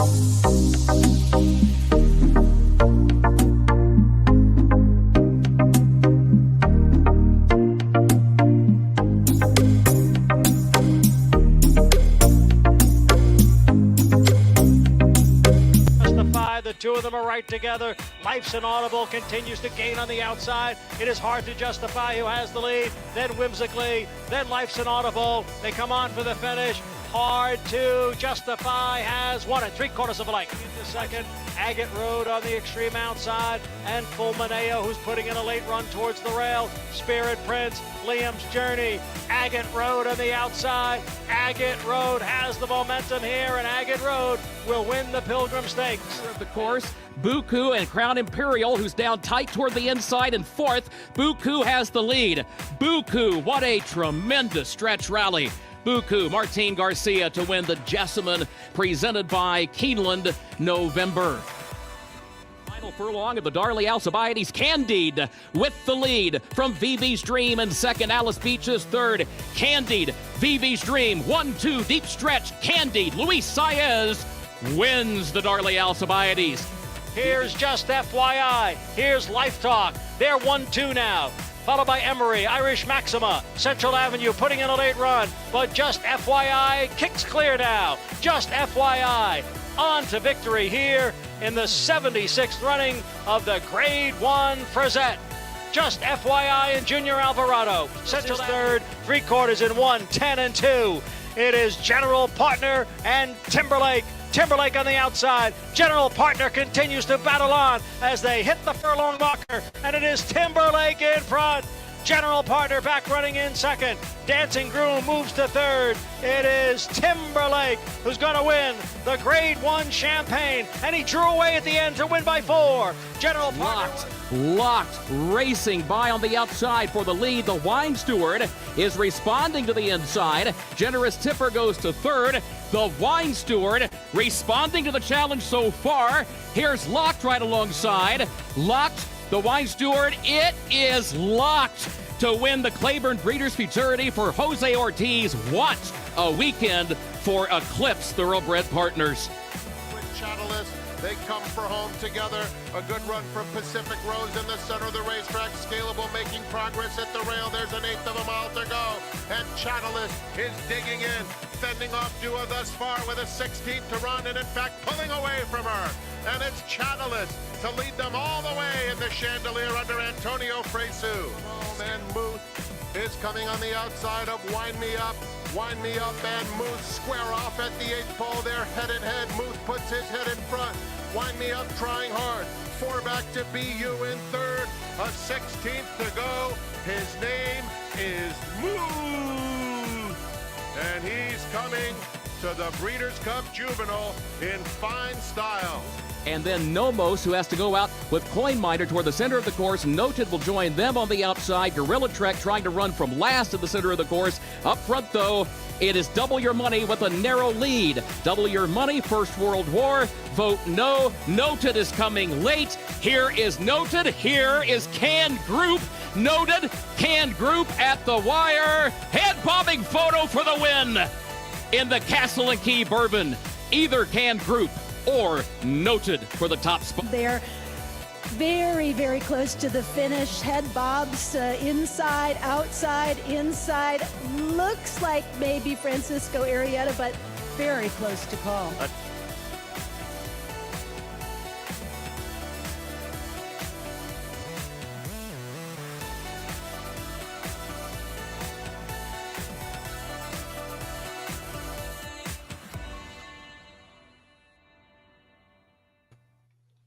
The two of them are right together. Life's Inaudible continues to gain on the outside. It is hard to justify who has the lead. Then Whimsically, then Life's Inaudible. They come on for the finish. Hard to justify has won it. 3/4 of a length. Into second, Agate Road on the extreme outside, and Fulmineo, who's putting in a late run towards the rail. Spirit Prince, Liam's Journey, Agate Road on the outside. Agate Road has the momentum here, and Agate Road will win the Pilgrim Stakes. Of the course, Buku and Crown Imperial, who's down tight toward the inside in fourth. Buku has the lead. Buku, what a tremendous stretch rally. Buku, Martin Garcia to win the Jessamine, presented by Keeneland, November. Final furlong of the Darley Alcibiades. Candide with the lead from VV's Dream in second. Alice Beach is third. Candide, VV's Dream, 1-2, deep stretch. Candide, Luis Saez wins the Darley Alcibiades. Here's Just FYI. Here's Life Talk. They're 1-2 now. Followed by Emery, Irish Maxima, Central Avenue putting in a late run. But Just FYI kicks clear now. Just FYI on to victory here in the 76th running of the Grade 1 Frizette. Just FYI and Junior Alvarado. Central third, 3/4 in 1, 10 and 2. It is General Partner and Timberlake. Timberlake on the outside. General Partner continues to battle on as they hit the furlong marker, and it is Timberlake in front. General Partner back running in second. Dancing Groom moves to third. It is Timberlake who's going to win the Grade 1 Champagne, and he drew away at the end to win by 4. General Partner Locked, racing by on the outside for the lead. The Wine Steward is responding to the inside. Generous Tipper goes to third. The Wine Steward responding to the challenge so far. Here's Locked right alongside. Locked, the Wine Steward, it is locked to win the Claiborne Breeders' Futurity for Jose Ortiz. What a weekend for Eclipse Thoroughbred Partners. With Chattelis, they come for home together. A good run from Pacific Rose in the center of the racetrack. Scalable making progress at the rail. There's an 1/8 of a mile to go. And Chattelis is digging in, fending off Dua thus far with a 16th to run, and in fact pulling away from her. And it's Chattelis to lead them all the way in the Chandelier under Antonio Fresu. And Muth is coming on the outside of Wind Me Up. Wind Me Up and Muth square off at the 8th pole. They're head and head. Muth puts his head in front. Wind Me Up trying hard. 4 back to BU in third. A 16th to go. His name is Muth. And he's coming to the Breeders' Cup Juvenile in fine style. And then Nomos, who has to go out with Coin Miner toward the center of the course. Noted will join them on the outside. Gorilla Trek trying to run from last to the center of the course. Up front, though, it is Double Your Money with a narrow lead. Double Your Money, First World War. Vote no. Noted is coming late. Here is Noted. Here is Canned Group. Noted, Canned Group at the wire. Head-bobbing photo for the win in the Castle and Key Bourbon. Either Canned Group or Noted for the top spot. They're very, very close to the finish. Head bobs inside, outside, inside. Looks like maybe Francisco Arrieta, but very close to call.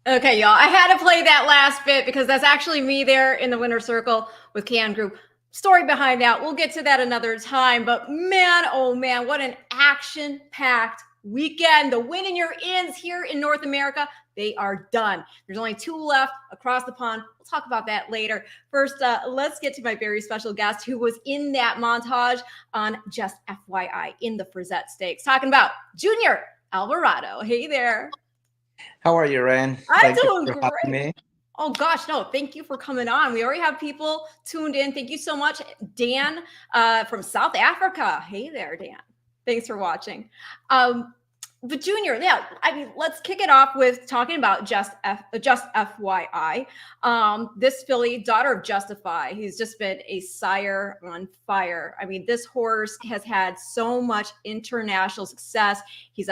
Okay, y'all, I had to play that last bit because that's actually me there in the winner's circle with Can Group. Story behind that, we'll get to that another time, but man, oh man, what an action-packed weekend. The win in your ins here in North America, they are done. There's only 2 left across the pond. We'll talk about that later. First, let's get to my very special guest who was in that montage on Just FYI in the Frizette Stakes, talking about Junior Alvarado. Hey there. How are you, Ryan? I'm doing great. Oh gosh, no, thank you for coming on. We already have people tuned in. Thank you so much. Dan from South Africa. Hey there, Dan. Thanks for watching. But Junior, yeah, I mean, let's kick it off with talking about just FYI. This filly, daughter of Justify, he's just been a sire on fire. I mean, this horse has had so much international success. He's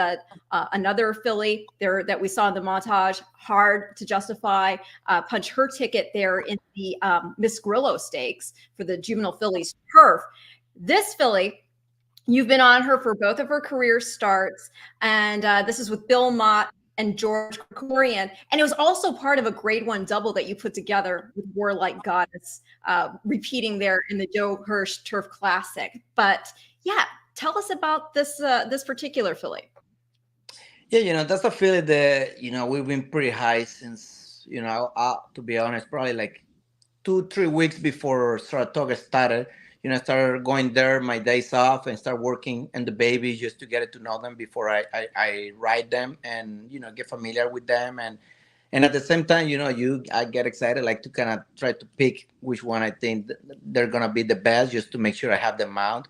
another filly there that we saw in the montage, hard to Justify, punch her ticket there in the Miss Grillo Stakes for the Juvenile Fillies turf. This filly, you've been on her for both of her career starts, and this is with Belmont and George Krikorian. And it was also part of a grade 1 double that you put together with Warlike Goddess, repeating there in the Joe Hirsch Turf Classic. But yeah, tell us about this particular filly. Yeah, that's a filly that, we've been pretty high since, to be honest, probably like 2-3 weeks before Saratoga started. I started going there my days off and start working and the babies just to get to know them before I ride them and, get familiar with them. And at the same time, I get excited, like to kind of try to pick which one I think they're going to be the best just to make sure I have them out.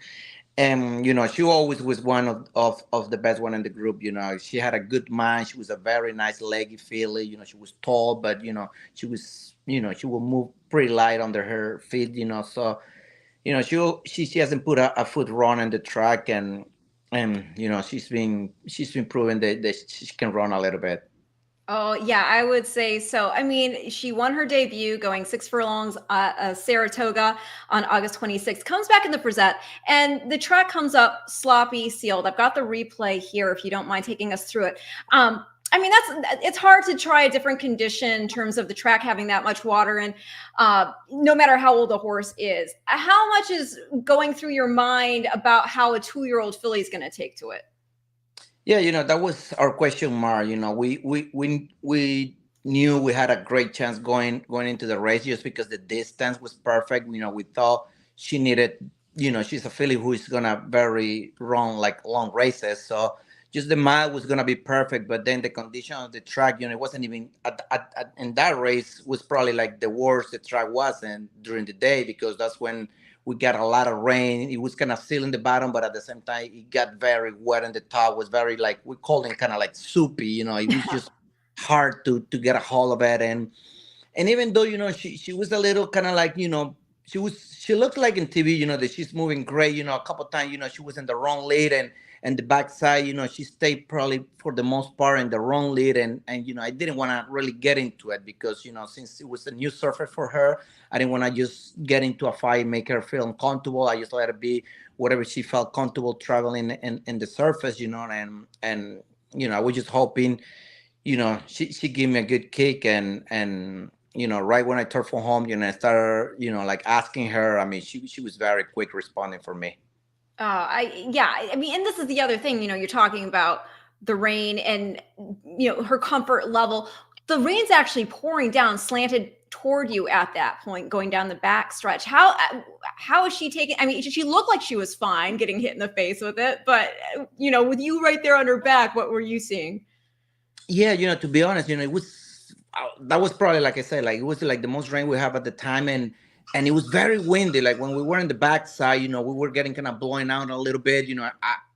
And, she always was one of the best one in the group. She had a good mind. She was a very nice leggy filly. She was tall, but, she was, she will move pretty light under her feet, so, she hasn't put a foot wrong on the track, and she's been proving that she can run a little bit. Oh, yeah, I would say so. I mean, she won her debut going 6 furlongs at Saratoga on August 26th, comes back in the Frizette, and the track comes up sloppy sealed. I've got the replay here if you don't mind taking us through it. I mean, it's hard to try a different condition in terms of the track having that much water in, no matter how old a horse is. How much is going through your mind about how a 2-year-old filly is going to take to it? Yeah, that was our question mark. We knew we had a great chance going into the race just because the distance was perfect. We thought she needed, she's a filly who is gonna very run like long races, so just the mile was gonna be perfect. But then the condition of the track, it wasn't even in that race was probably like the worst the track was, and during the day, because that's when we got a lot of rain. It was kind of still in the bottom, but at the same time, it got very wet in the top. It was very like, we called it kind of like soupy. It was just hard to get a hold of it. And even though, she was a little kind of like, she looked like in TV, that she's moving great. A couple of times, she was in the wrong lead, and the backside, she stayed probably for the most part in the wrong lead. And I didn't want to really get into it because, since it was a new surface for her, I didn't want to just get into a fight, make her feel uncomfortable. I just let her be whatever she felt comfortable traveling in the surface, and I was just hoping, she gave me a good kick, and right when I turned for home, I started, like asking her. I mean, she was very quick responding for me. I mean, and this is the other thing, you're talking about the rain and, her comfort level. The rain's actually pouring down, slanted toward you at that point, going down the back stretch. How is she taking? I mean, she looked like she was fine getting hit in the face with it, but, with you right there on her back, what were you seeing? Yeah, to be honest, that was probably, like I said, like it was like the most rain we have at the time, and it was very windy. Like when we were in the backside, we were getting kind of blowing out a little bit.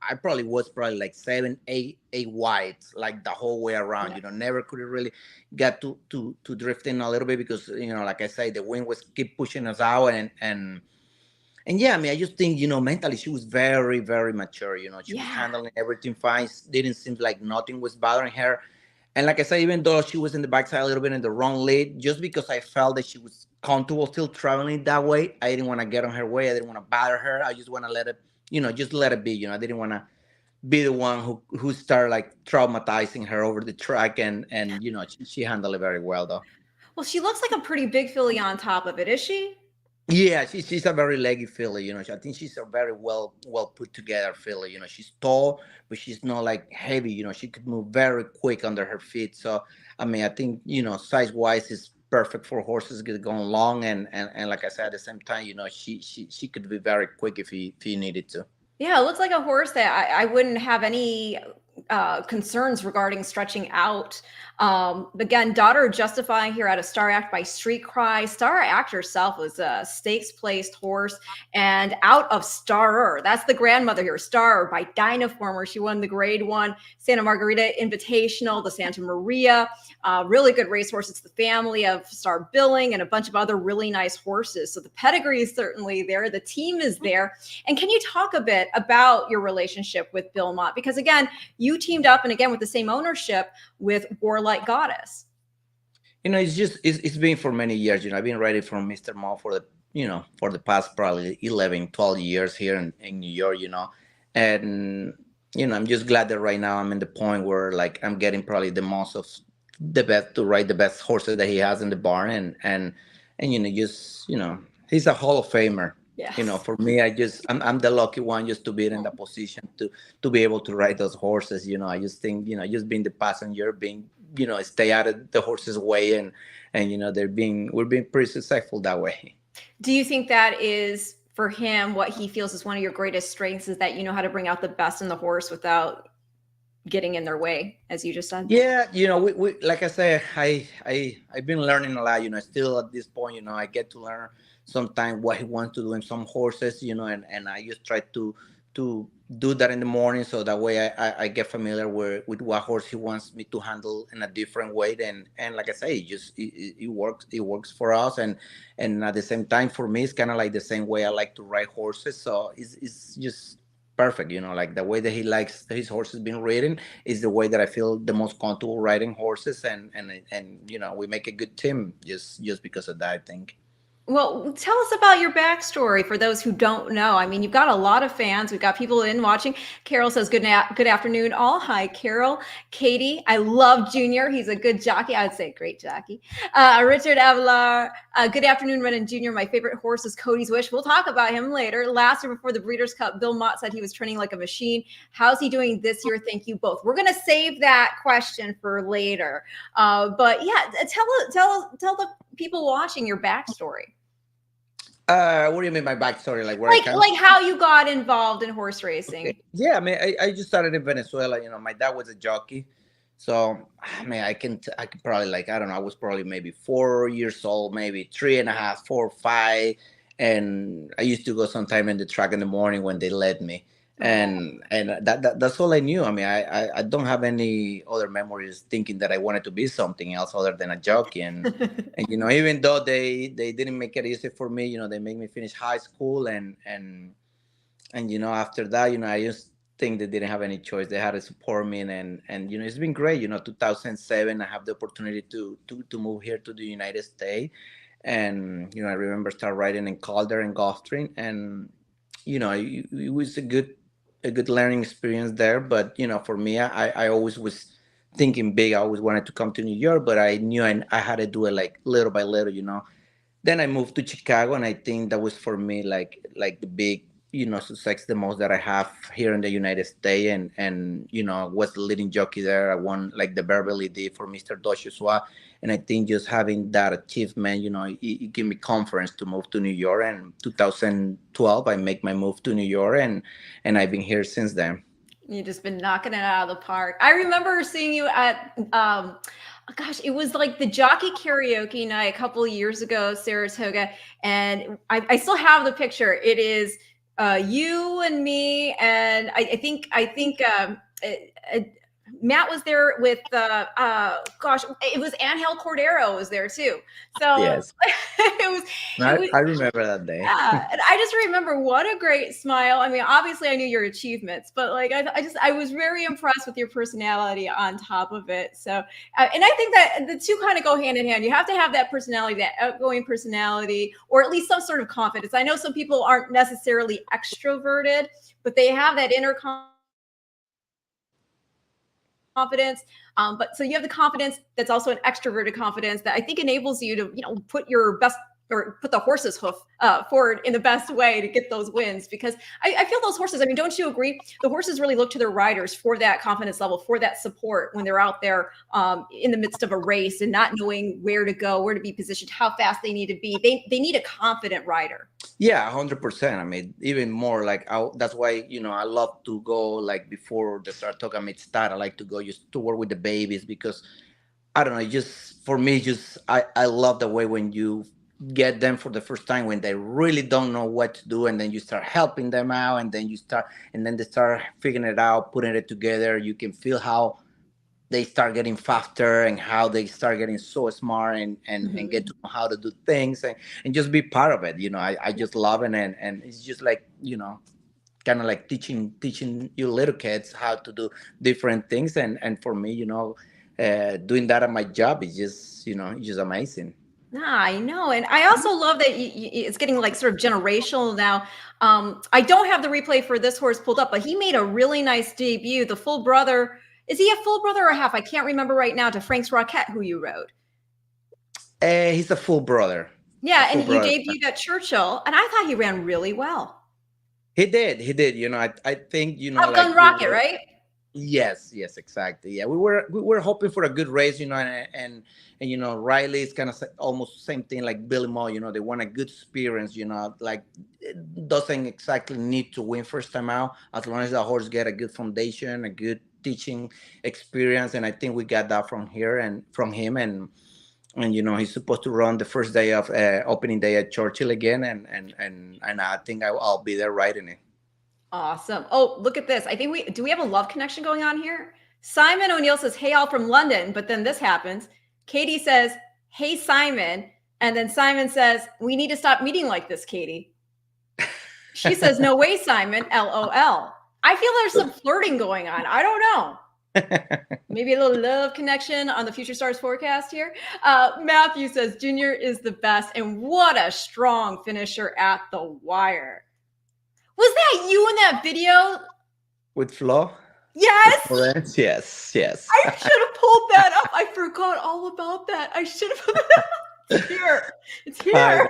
I probably was like 7, 8 wides, like the whole way around. Yeah. Never could really get to drift in a little bit because like I say, the wind was keep pushing us out, and yeah, I mean, I just think mentally she was very, very mature. She was handling everything fine. Didn't seem like nothing was bothering her. And like I said, even though she was in the backside a little bit in the wrong lead, just because I felt that she was comfortable still traveling that way, I didn't want to get on her way. I didn't want to bother her. I just want to let it, just let it be. I didn't want to be the one who started like traumatizing her over the track. And she handled it very well, though. Well, she looks like a pretty big filly on top of it, is she? Yeah, she's a very leggy filly. I think she's a very well put together filly. She's tall, but she's not like heavy. She could move very quick under her feet. So, I mean, I think size wise is perfect for horses going long, and like I said, at the same time, she could be very quick if he needed to. Yeah, it looks like a horse that I wouldn't have any concerns regarding stretching out. Again, daughter justifying here out of Star Act by Street Cry. Star Act herself was a stakes placed horse, and out of Starer, that's the grandmother here, Starer by Dynaformer. She won the Grade 1 Santa Margarita Invitational, the Santa Maria. Really good racehorse. It's the family of Star Billing and a bunch of other really nice horses. So the pedigree is certainly there. The team is there. And can you talk a bit about your relationship with Belmont? Because again, you teamed up, and again with the same ownership, with Warlike Goddess. It's been for many years. I've been riding from Mr. Mo for the past probably 11, 12 years here in New York. And I'm just glad that right now I'm in the point where like I'm getting probably the most of the best to ride the best horses that he has in the barn, and he's a Hall of Famer. Yes. For me, I'm the lucky one just to be in the position to be able to ride those horses. I just think, just being the passenger, being, stay out of the horse's way, and we're being pretty successful that way. Do you think that is for him what he feels is one of your greatest strengths, is that you know how to bring out the best in the horse without getting in their way, as you just said? Yeah, we like I said, I've been learning a lot. Still at this point, I get to learn sometimes what he wants to do in some horses, and I just try to do that in the morning, so that way I get familiar with what horse he wants me to handle in a different way. And like I say, it works for us, and at the same time for me it's kind of like the same way I like to ride horses. So it's just perfect, like the way that he likes his horses being ridden is the way that I feel the most comfortable riding horses, and we make a good team just because of that, I think. Well, tell us about your backstory for those who don't know. I mean, you've got a lot of fans. We've got people in watching. Carol says, good afternoon, all. Hi, Carol. Katie, I love Junior. He's a good jockey. I would say great jockey. Richard Avalar, good afternoon, Renan Junior. My favorite horse is Cody's Wish. We'll talk about him later. Last year before the Breeders' Cup, Bill Mott said he was training like a machine. How's he doing this year? Thank you both. We're going to save that question for later. But yeah, tell the people watching your backstory. What do you mean by backstory? Like how you got involved in horse racing? Okay. Yeah, I mean, I just started in Venezuela. My dad was a jockey, so I mean, I can probably I don't know. I was probably maybe 4 years old, maybe 3.5, 4, 5, and I used to go sometime in the track in the morning when they let me, and that's all I knew. I mean, I don't have any other memories thinking that I wanted to be something else other than a jockey, and even though they didn't make it easy for me, they made me finish high school, and after that, I just think they didn't have any choice. They had to support me, and it's been great. 2007, I have the opportunity to move here to the United States, and I remember start riding in Calder and Gulfstream, and it was a good learning experience there. But for me, I always was thinking big. I always wanted to come to New York, but I knew I had to do it like little by little. Then I moved to Chicago, and I think that was for me like the big success the most that I have here in the United States, and was the leading jockey there. I won like the Beverly D for Mr. Doshuswa, and I think just having that achievement, it gave me confidence to move to New York. And 2012, I make my move to New York, and I've been here since then. You've just been knocking it out of the park. I remember seeing you at, gosh, it was like the jockey karaoke night a couple of years ago, Saratoga, and I still have the picture. It is you and me, and I think Matt was there with gosh, it was Angel Cordero was there too. So yes, I remember that day. Yeah, and I just remember what a great smile. I mean, obviously I knew your achievements, but like I was very impressed with your personality on top of it. So and I think that the two kind of go hand in hand. You have to have that personality, that outgoing personality, or at least some sort of confidence. I know some people aren't necessarily extroverted, but they have that inner confidence. But so you have the confidence that's also an extroverted confidence that I think enables you to, put your best or put the horse's hoof forward in the best way to get those wins, because I feel those horses, I mean, don't you agree? The horses really look to their riders for that confidence level, for that support when they're out there in the midst of a race and not knowing where to go, where to be positioned, how fast they need to be. They need a confident rider. Yeah, 100%. I mean, even more like that's why, I love to go like before the start talk. I mean, start. I like to go just to work with the babies because I don't know, just for me, I love the way when you get them for the first time when they really don't know what to do, and then you start helping them out, and then they start figuring it out, putting it together. You can feel how they start getting faster and how they start getting so smart and get to know how to do things and just be part of it. I just love it, and it's just like, kind of like teaching you little kids how to do different things. And for me, doing that at my job is just, it's just amazing. I know. And I also love that it's getting like sort of generational now. I don't have the replay for this horse pulled up, but he made a really nice debut. The full brother, is he a full brother or a half? I can't remember right now, to Frank's Rocket, who you rode. He's a full brother. Yeah, and he debuted at Churchill, and I thought he ran really well. He did. I think, Top Gun Rocket, right? Yes, exactly. Yeah, we were hoping for a good race, and Riley is kind of almost the same thing like Billy Mo. They want a good experience. Like it doesn't exactly need to win first time out, as long as the horse get a good foundation, a good teaching experience. And I think we got that from him. And he's supposed to run the first day of opening day at Churchill again, and I think I'll be there riding it. Awesome. Oh, look at this. I think do we have a love connection going on here? Simon O'Neill says, "Hey, all from London," but then this happens. Katie says, "Hey, Simon," and then Simon says, "We need to stop meeting like this, Katie." She says, "No way, Simon, LOL." I feel there's some flirting going on. I don't know. Maybe a little love connection on the Future Stars forecast here. Matthew says, "Junior is the best, and what a strong finisher at the wire." Was that you in that video? With Flo? Yes. Yes. I should have pulled that up. I forgot all about that. I should have put that up. It's here. It's here.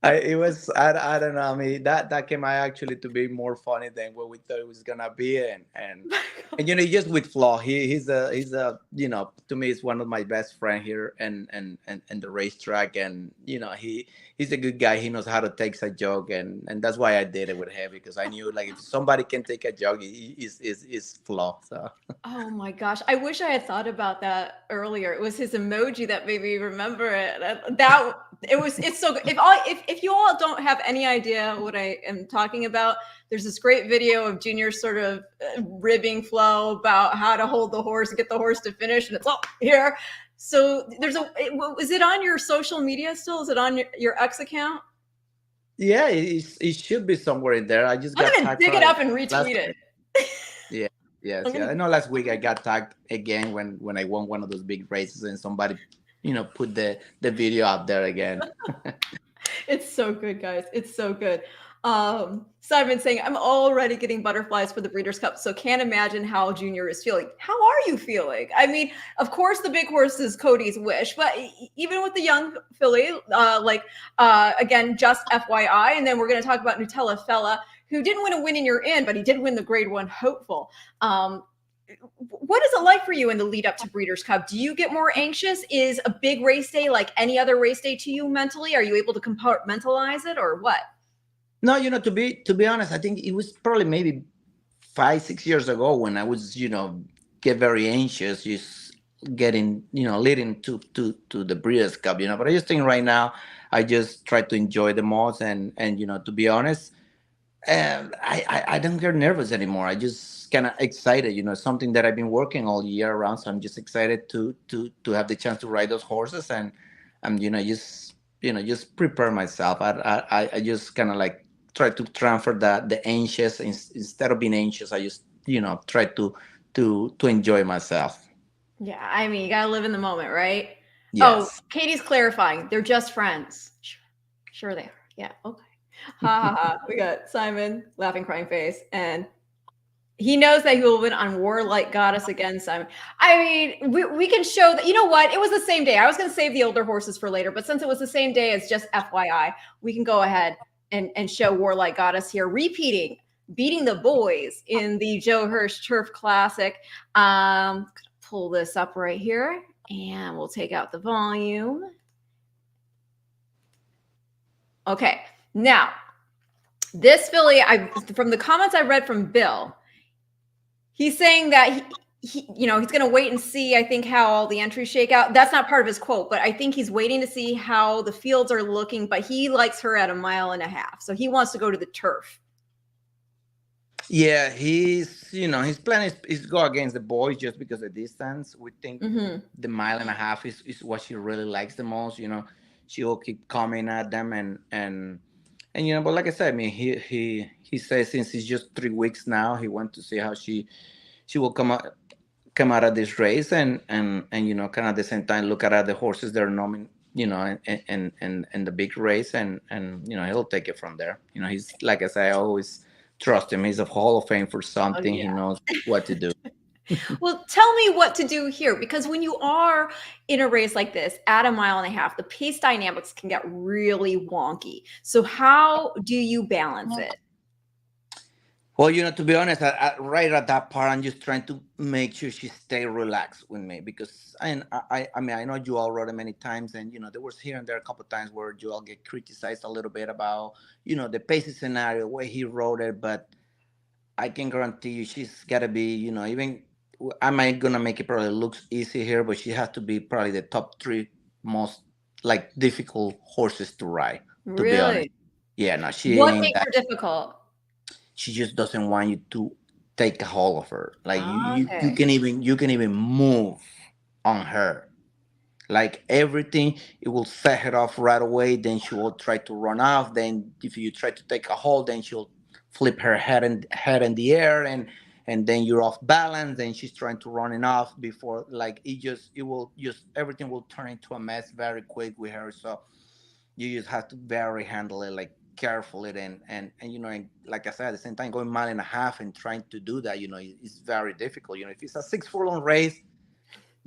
It was, I don't know. I mean, that came out actually to be more funny than what we thought it was gonna be, and just with Flo, he's a to me, he's one of my best friends here and the racetrack, and he's a good guy. He knows how to take a joke, and that's why I did it with him, because I knew like if somebody can take a joke, is Flo. So. Oh my gosh, I wish I had thought about that earlier. It was his emoji that made me remember it. It's so good. If you all don't have any idea what I am talking about, there's this great video of Junior sort of ribbing Flo about how to hold the horse and get the horse to finish, and it's all here. So is it on your social media still? Is it on your X account? Yeah, it should be somewhere in there. I'm gonna dig it up and retweet it. Yeah. Yes, I know last week I got tagged again when I won one of those big races, and somebody, put the video out there again. It's so good, guys. It's so good. Simon saying, "I'm already getting butterflies for the Breeders' Cup, so can't imagine how Junior is feeling." How are you feeling? I mean, of course, the big horse is Cody's wish, but even with the young filly, again, just FYI, and then we're going to talk about Nutella Fella, who didn't win a Win in Your Inn, but he did win the Grade 1 Hopeful. What is it like for you in the lead up to Breeders' Cup? Do you get more anxious? Is a big race day like any other race day to you mentally? Are you able to compartmentalize it, or what? No, to be honest, I think it was probably maybe 5-6 years ago when I was, get very anxious, just getting, leading to the Breeders' Cup, But I just think right now, I just try to enjoy the most, and to be honest, I don't get nervous anymore. I just kind of excited, something that I've been working all year around. So I'm just excited to have the chance to ride those horses, and just prepare myself. I just kind of like try to transfer the anxious instead of being anxious. I just try to enjoy myself. Yeah, I mean, you gotta live in the moment, right? Yes. Oh, Katie's clarifying. They're just friends. Sure they are. Yeah. Okay. Ha ha ha. We got Simon, laughing, crying face, and He knows that he will win on Warlike Goddess against Simon. I mean, we can show that. You know what? It was the same day. I was going to save the older horses for later, but since it was the same day as just FYI, we can go ahead and show Warlike Goddess here, beating the boys in the Joe Hirsch Turf Classic. Pull this up right here, and we'll take out the volume. Okay, now this filly, from the comments I read from Bill, he's saying that he's going to wait and see, I think, how all the entries shake out. That's not part of his quote, but I think he's waiting to see how the fields are looking, but he likes her at 1.5 miles. So he wants to go to the turf. Yeah, his plan is go against the boys just because of distance. We think the 1.5 miles is what she really likes the most. She will keep coming at them and but like I said, I mean, he says since it's just 3 weeks now, he wants to see how she will come out of this race and kind of at the same time look at the horses that are nominated, and the big race and he'll take it from there. He's, like I say, I always trust him. He's a Hall of Fame for something. He knows what to do. Well, tell me what to do here, because when you are in a race like this at 1.5 miles, the pace dynamics can get really wonky. So how do you balance it? Well, to be honest, right at that part, I'm just trying to make sure she stay relaxed with me, because I mean, I know Joel wrote it many times, and there was here and there a couple of times where Joel get criticized a little bit about the pacing scenario, the way he wrote it, but I can guarantee you she's got to be even. Am I gonna make it probably looks easy here, but she has to be probably the top 3 most difficult horses to ride. To be honest, yeah, no, she. What makes her difficult? She just doesn't want you to take a hold of her. Like you can even move on her. Like everything, it will set her off right away. Then she will try to run off. Then if you try to take a hold, then she'll flip her head in the air and then you're off balance. Then she's trying to run it off before, everything will turn into a mess very quick with her. So you just have to handle it carefully and like I said, at the same time, going 1.5 miles and trying to do that, it's very difficult. If it's a 6 furlong race,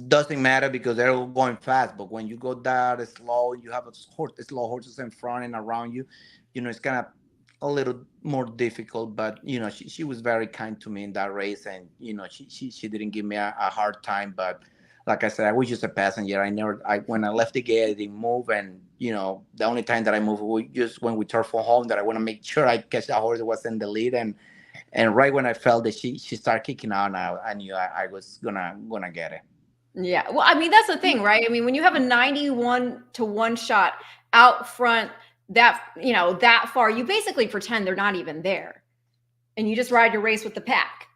doesn't matter because they're all going fast. But when you go that slow, you have slow horses in front and around you, it's kind of a little more difficult. But she was very kind to me in that race, and she didn't give me a hard time. But like I said, I was just a passenger. When I left the gate, I didn't move, and the only time that I moved was just when we turned for home, that I want to make sure I catch that horse that was in the lead, and right when I felt that she started kicking out, I knew I was gonna get it. Yeah, well, I mean, that's the thing, right? I mean, when you have a 91-1 shot out front, that far, you basically pretend they're not even there, and you just ride your race with the pack.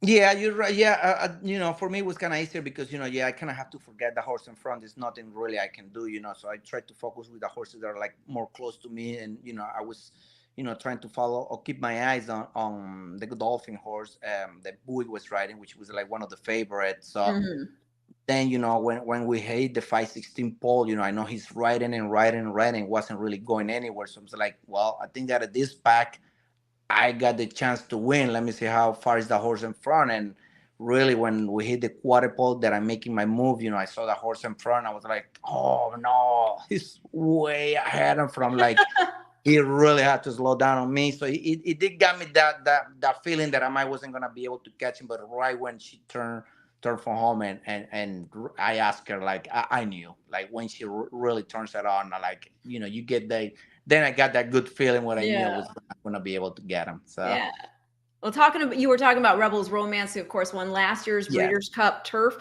Yeah, you're right. Yeah, for me it was kind of easier because I kind of have to forget the horse in front. There's nothing really I can do. So I try to focus with the horses that are more close to me, and I was trying to follow or keep my eyes on the Godolphin horse that Bowie was riding, which was one of the favorites. So then when we hit the 5:16 pole, I know he's riding and wasn't really going anywhere. So I was like, well, I think that at this pack I got the chance to win. Let me see how far is the horse in front. And really, when we hit the quarter pole that I'm making my move, I saw the horse in front. I was like, oh no, he's way ahead and from he really had to slow down on me. So it did got me that feeling that I wasn't gonna be able to catch him. But right when she turned for home and I asked her, I knew, when she really turns it on, you get then I got that good feeling what I knew I was going to be able to get him. So yeah. Well, you were talking about Rebels Romance, who of course won last year's Breeders' Cup Turf.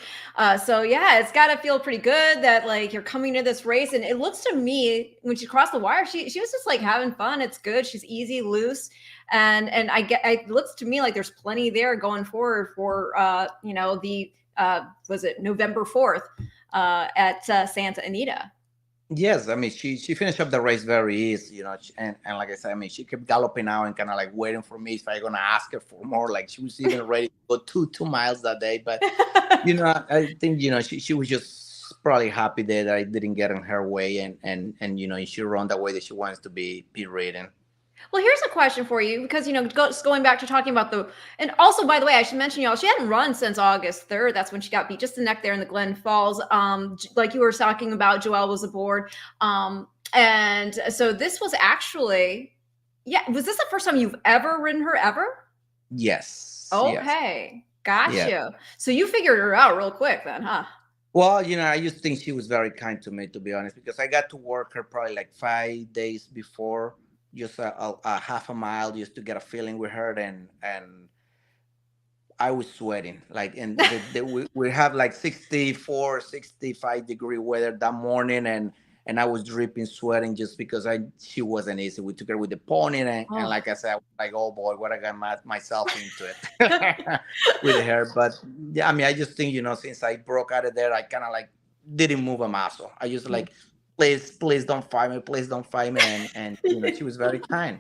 So yeah, it's got to feel pretty good that you're coming to this race, and it looks to me when she crossed the wire, she was just having fun. It's good. She's easy, loose, and it looks to me like there's plenty there going forward for the was it November 4th at Santa Anita. Yes, I mean she finished up the race very easy, and like I said, I mean she kept galloping out and kind of waiting for me if I gonna ask her for more. She was even ready to go 2 miles that day, but I think she was just probably happy that I didn't get in her way, and she run the way that she wants to be ridden. Well, here's a question for you because, going back to talking about and also, by the way, I should mention, y'all, she hadn't run since August 3rd. That's when she got beat just the neck there in the Glen Falls. Like you were talking about, Joelle was aboard. And so this was actually, was this the first time you've ever ridden her ever? Yes. Okay. Yes. Gotcha. Yeah. So you figured her out real quick then, huh? Well, I used to think she was very kind to me, to be honest, because I got to work her probably like 5 days before, just a half a mile, just to get a feeling with her, and I was sweating, like, and we have like 64, 65-degree weather that morning, and I was dripping, sweating, just because she wasn't easy. We took her with the pony, and like I said, I was like, oh boy, what I got myself into it with her. But yeah, I mean, I just think, since I broke out of there, I kind of like didn't move a muscle. I just like, please don't fight me, please don't fight me, and she was very kind.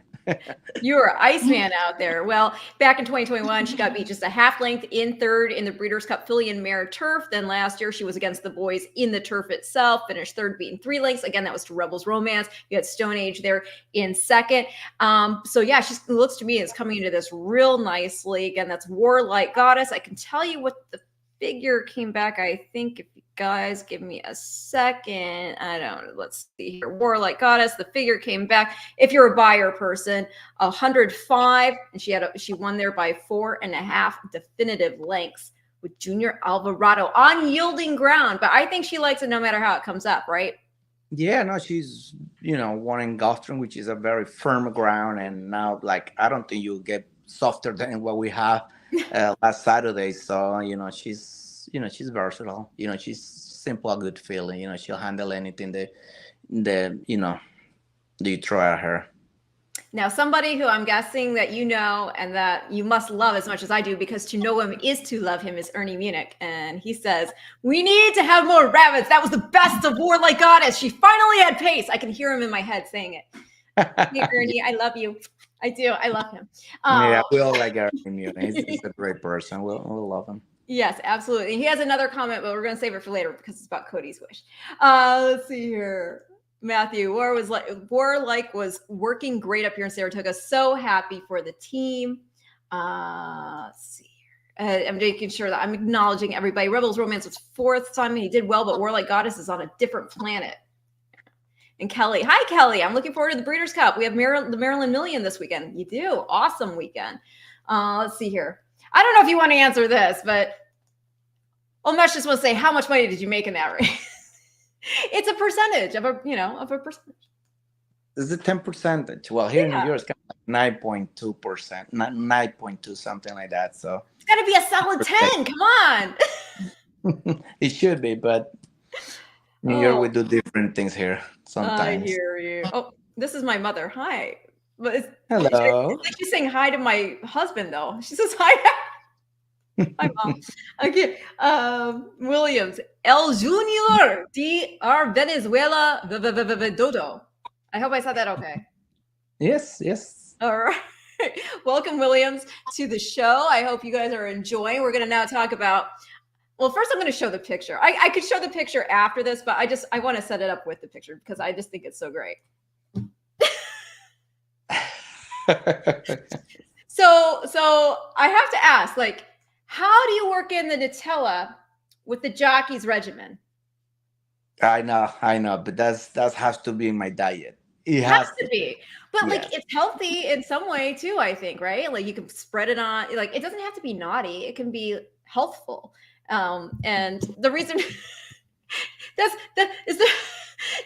You were Iceman out there. Well, back in 2021, she got beat just a half length in third in the Breeders' Cup Filly and Mare Turf. Then last year, she was against the boys in the turf itself, finished third, beaten 3 lengths. Again, that was to Rebels Romance. You had Stone Age there in second. So yeah, she looks to me as coming into this real nicely. Again, that's Warlike Goddess. I can tell you what the figure came back, I think, if you guys give me a second. I don't know. Let's see here. Warlike Goddess. The figure came back. If you're a buyer person, 105, and she won there by 4.5 definitive lengths with Junior Alvarado on yielding ground. But I think she likes it no matter how it comes up, right? Yeah, no, she's won in Gulfstream, which is a very firm ground, and now I don't think you'll get softer than what we have last Saturday. So she's versatile. She's simple, a good feeling. She'll handle anything that you throw at her. Now, somebody who I'm guessing that and that you must love as much as I do, because to know him is to love him, is Ernie Munich. And he says, we need to have more rabbits. That was the best of Warlike Goddess. She finally had pace. I can hear him in my head saying it. Hey, Ernie, I love you. I do. I love him. Yeah, we all like Ernie Munich. He's a great person. We'll love him. Yes, absolutely. He has another comment, but we're going to save it for later because it's about Cody's wish. Let's see here. Matthew, Warlike was working great up here in Saratoga. So happy for the team. Let's see here. I'm making sure that I'm acknowledging everybody. Rebels Romance was 4th time, and he did well, but Warlike Goddess is on a different planet. And Kelly, hi, Kelly. I'm looking forward to the Breeders' Cup. We have the Maryland Million this weekend. You do. Awesome weekend. Let's see here. I don't know if you want to answer this, but Omesh just wants to say, how much money did you make in that race? It's a percentage of a percentage. Is it 10%? Well, here in New York, it's kind of like 9.2%, 9.2, something like that. So it's got to be a solid 10. Come on. It should be, but New York, we do different things here sometimes. I hear you. Oh, this is my mother. Hi. Hello. It's like she's saying hi to my husband, though. She says hi. Hi, Mom. Okay. Williams. El Junior DR Venezuela Dodo. I hope I said that okay. Yes. All right. Welcome, Williams, to the show. I hope you guys are enjoying. We're going to now talk about, well, first I'm going to show the picture. I could show the picture after this, but I want to set it up with the picture because I just think it's so great. So I have to ask, how do you work in the Nutella with the jockey's regimen? I know, but that has to be in my diet. It has to be. But it's healthy in some way too, I think, right? Like you can spread it on, it doesn't have to be naughty. It can be healthful. And the reason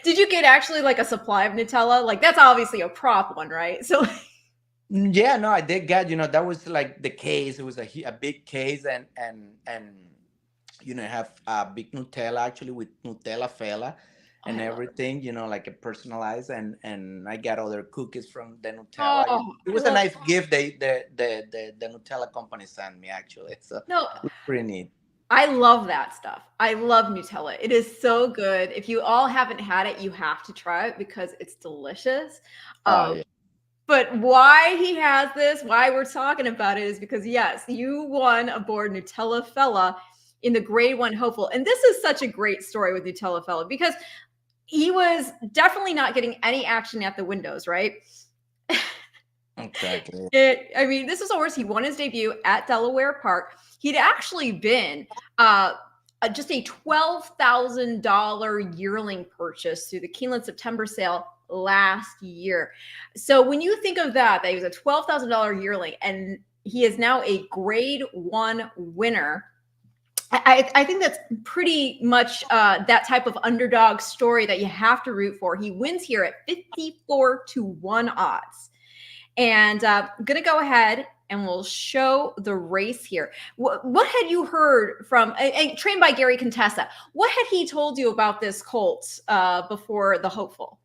did you get actually a supply of Nutella? That's obviously a prop one, right? So yeah, no, I did get, that was the case. It was a big case, and have a big Nutella actually with Nutella Fella and everything, a personalized, and I got other cookies from the Nutella. It was a nice gift the Nutella company sent me actually. So it was pretty neat. I love that stuff. I love Nutella. It is so good. If you all haven't had it, you have to try it because it's delicious. Yeah. But why he has this, why we're talking about it, is because, yes, you won aboard Nutella Fella in the Grade 1 Hopeful. And this is such a great story with Nutella Fella because he was definitely not getting any action at the windows, right? Exactly. I mean, this is a horse. He won his debut at Delaware Park. He'd actually been just a $12,000 yearling purchase through the Keeneland September sale last year. So when you think of that he was a $12,000 yearling, and he is now a Grade 1 winner. I think that's pretty much that type of underdog story that you have to root for. He wins here at 54-1 odds. And I'm going to go ahead and we'll show the race here. What had you heard from, trained by Gary Contessa, what had he told you about this colt before the hopeful?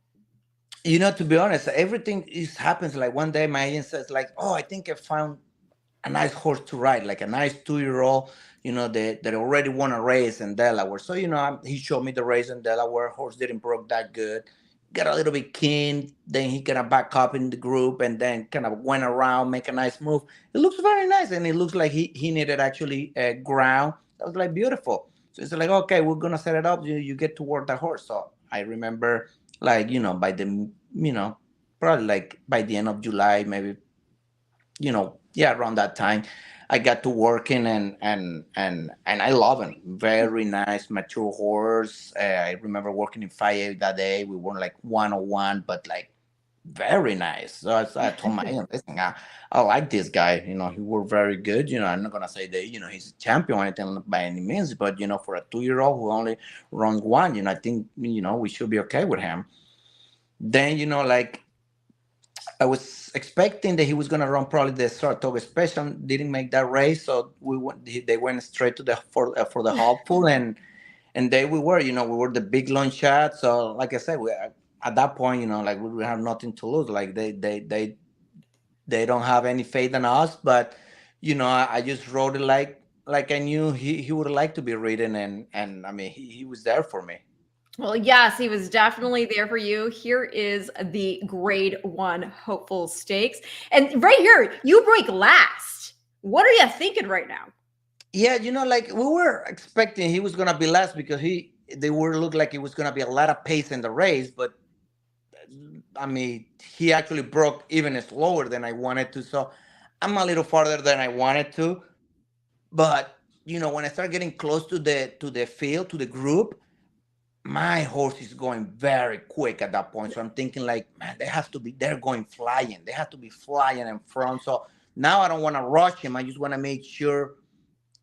To be honest, everything happens. Like one day my agent says like, oh, I think I found a nice horse to ride, like a nice 2-year-old, that already won a race in Delaware. So, he showed me the race in Delaware. Horse didn't broke that good. Got a little bit keen. Then he kind of back up in the group and then kind of went around, make a nice move. It looks very nice. And it looks like he needed actually ground. That was like beautiful. So it's like, okay, we're going to set it up. You get to work the horse. So I remember like, by the, probably like by the end of July, maybe, around that time, I got to working and I love him. Very nice, mature horse. I remember working in 5A that day. We were like 101, but like very nice. So I told my agent, listen, I like this guy. He worked very good. I'm not gonna say that he's a champion or anything by any means, but for a 2-year-old who only runs one, I think we should be okay with him. Then like I was expecting that he was gonna run probably the Saratoga Special. Didn't make that race, so they went straight to the for the hopeful, and there we were. We were the big long shot. So like I said, we at that point, like we have nothing to lose. Like they don't have any faith in us. But I just wrote it like I knew he would like to be ridden, and I mean he was there for me. Well, yes, he was definitely there for you. Here is the Grade 1 Hopeful Stakes. And right here, you break last. What are you thinking right now? Yeah, like we were expecting he was going to be last because they were look like it was going to be a lot of pace in the race. But, I mean, he actually broke even slower than I wanted to. So I'm a little farther than I wanted to. But, when I start getting close to the field, to the group, my horse is going very quick at that point. So I'm thinking like, man, they're going flying. They have to be flying in front. So now I don't want to rush him. I just want to make sure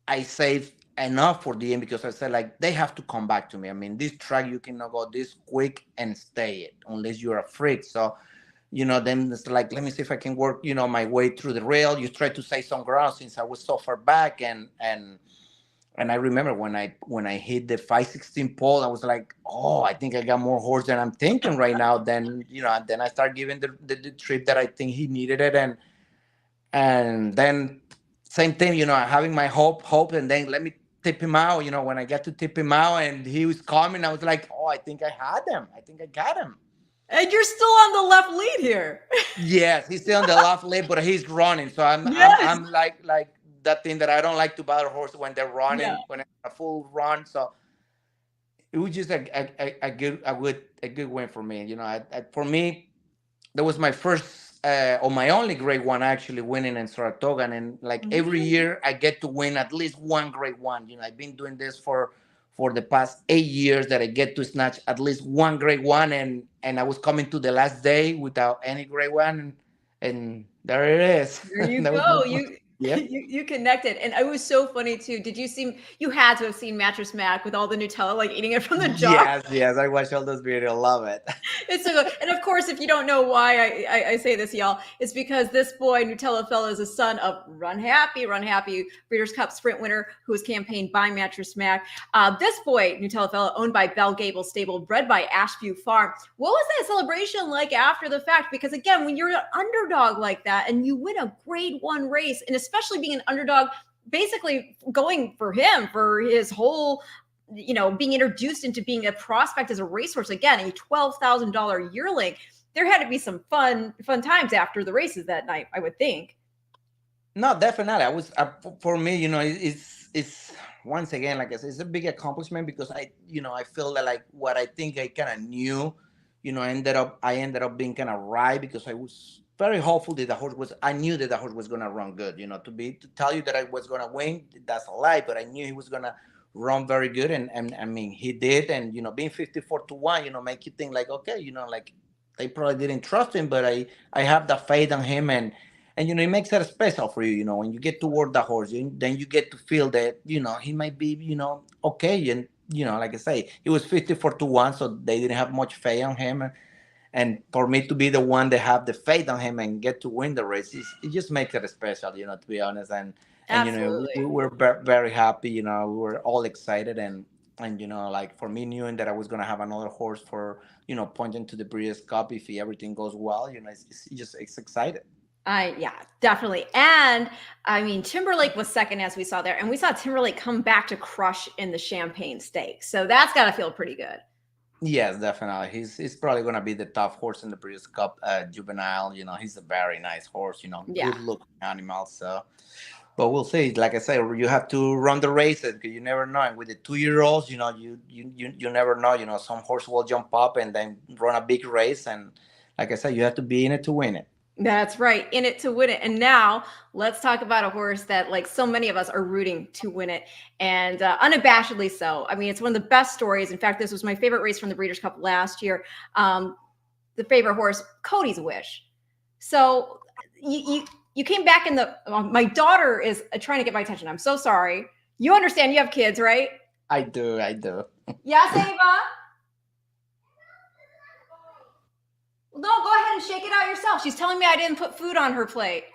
I save enough for the end because I said like, they have to come back to me. I mean, this track, you cannot go this quick and stay it unless you're a freak. So, then it's like, let me see if I can work, my way through the rail. You try to save some ground since I was so far back and I remember when I hit the 516 pole, I was like, oh, I think I got more horse than I'm thinking right now. Then, then I start giving the trip that I think he needed it. And then same thing, having my hope. And then let me tip him out, when I got to tip him out and he was coming, I was like, oh, I think I had him. I think I got him. And you're still on the left lead here. Yes, he's still on the left lead, but he's running. So I'm like that thing that I don't like to battle horse when they're running, when it's a full run. So it was just a good win for me. For me, that was my first or my only Grade 1 actually winning in Saratoga, and like every year I get to win at least one Grade 1. I've been doing this for the past 8 years that I get to snatch at least one Grade 1, and I was coming to the last day without any Grade 1, and there it is. There you go. You connected. And it was so funny too. You had to have seen Mattress Mac with all the Nutella, like eating it from the jar. Yes. I watched all those videos. Love it. It's so good. And of course, if you don't know why I say this, y'all, it's because this boy, Nutella Fella, is a son of Run Happy Breeders' Cup Sprint winner who was campaigned by Mattress Mac. This boy, Nutella Fella, owned by Bell Gable Stable, bred by Ashview Farm. What was that celebration like after the fact? Because again, when you're an underdog like that and you win a Grade 1 race, and especially being an underdog, basically going for his whole, being introduced into being a prospect as a racehorse, again, a $12,000 yearling, there had to be some fun times after the races that night, I would think. No, definitely. I was for me, it's once again, like I said, it's a big accomplishment because I feel that like what I think I kind of knew, I ended up being kind of right because I was very hopeful that the horse was. I knew that the horse was gonna run good. To tell you that I was gonna win, that's a lie. But I knew he was gonna run very good, and I mean he did. And being 54-1, make you think like, okay, like they probably didn't trust him, but I have the faith on him, and it makes it special for you. When you get toward the horse, then you get to feel that he might be okay, and like I say, he was 54-1, so they didn't have much faith on him. And for me to be the one that have the faith on him and get to win the race, it just makes it special, to be honest. And Absolutely. we were very happy. We were all excited, and like for me, knowing that I was gonna have another horse for pointing to the Breeders' Cup if everything goes well. It's excited. Yeah, definitely. And I mean, Timberlake was second, as we saw there, and we saw Timberlake come back to crush in the Champagne Stakes. So that's got to feel pretty good. Yes, definitely. He's probably gonna be the top horse in the Breeders' Cup Juvenile. He's a very nice horse. Yeah. Good looking animal. So, but we'll see. Like I said, you have to run the races because you never know. And with the 2-year-olds, you never know. Some horse will jump up and then run a big race. And like I said, you have to be in it to win it. That's right. In it to win it. And now let's talk about a horse that, like so many of us, are rooting to win it. And unabashedly so. I mean, it's one of the best stories. In fact, this was my favorite race from the Breeders' Cup last year. The favorite horse, Cody's Wish. So you came back in the, my daughter is trying to get my attention. I'm so sorry. You understand you have kids, right? I do. Yes, Ava? No, go ahead and shake it out yourself. She's telling me I didn't put food on her plate.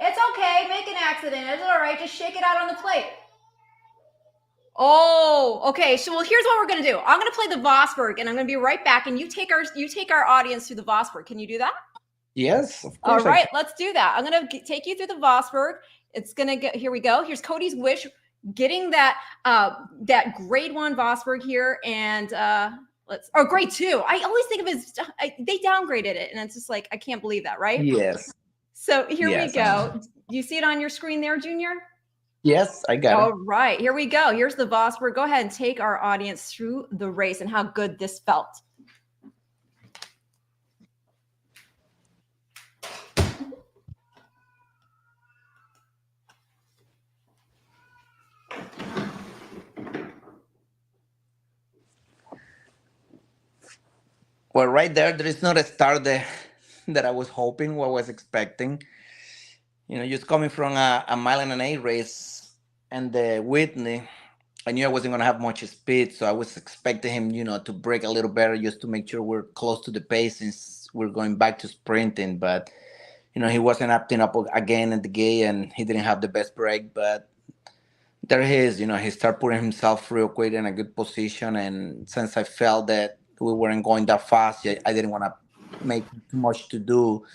It's okay. Make an accident. It's all right. Just shake it out on the plate. Oh, okay. So, well, here's what we're going to do. I'm going to play the Vosburg, and I'm going to be right back. And you take our audience through the Vosburg. Can you do that? Yes, of course. All right, let's do that. I'm going to take you through the Vosburg. It's going to get, here we go. Here's Cody's Wish, getting that grade 1 Vosburg here, and grade 2. I always think of it as they downgraded it, and it's just like I can't believe that, right? Yes. So here we go. Do you see it on your screen there, Junior? Yes, I got it. All right, here we go. Here's the Vosburg. Go ahead and take our audience through the race and how good this felt. Well, right there is not a start that I was hoping, what I was expecting. Just coming from a 1.8 mile race and the Whitney, I knew I wasn't going to have much speed, so I was expecting him, to break a little better just to make sure we're close to the pace since we're going back to sprinting. But, he wasn't acting up again at the gate, and he didn't have the best break. But there he is, he started putting himself real quick in a good position. And since I felt that we weren't going that fast, I didn't want to make too much to do.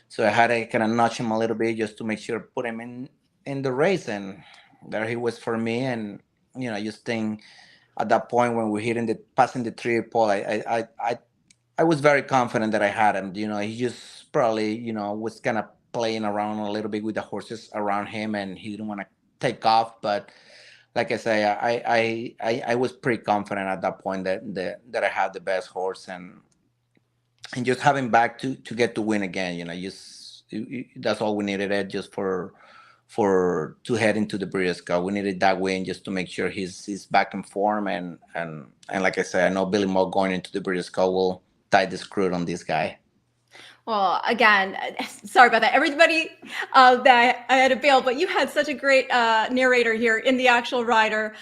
So I had to kind of nudge him a little bit just to make sure put him in the race. And there he was for me. And, I just think at that point when we're passing the triple, I was very confident that I had him. He just probably, was kind of playing around a little bit with the horses around him, and he didn't want to take off. But like I say, I was pretty confident at that point that I had the best horse, and just having back to get to win again. That's all we needed just for to head into the Breeders' Cup. We needed that win just to make sure he's back in form, and like I said, I know Billy Moore going into the Breeders' Cup will tie the screw on this guy. Well, again, sorry about that. Everybody that I had to bail, but you had such a great narrator here in the actual rider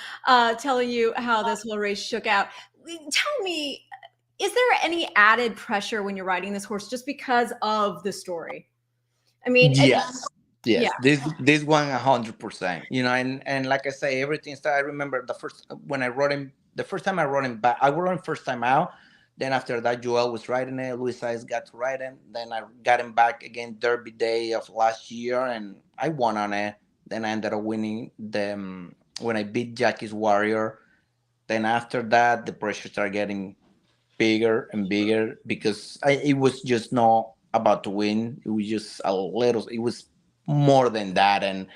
telling you how this whole race shook out. Tell me, is there any added pressure when you're riding this horse just because of the story? I mean, yes. Yeah. This one 100%. And like I say, everything started. I remember the first time I rode him back. I rode him first time out. Then after that, Joel was riding it. Luis Saez got to ride him. Then I got him back again Derby Day of last year, and I won on it. Then I ended up winning them when I beat Jackie's Warrior. Then after that, the pressure started getting bigger and bigger because it was just not about to win. It was just a little. It was more than that, and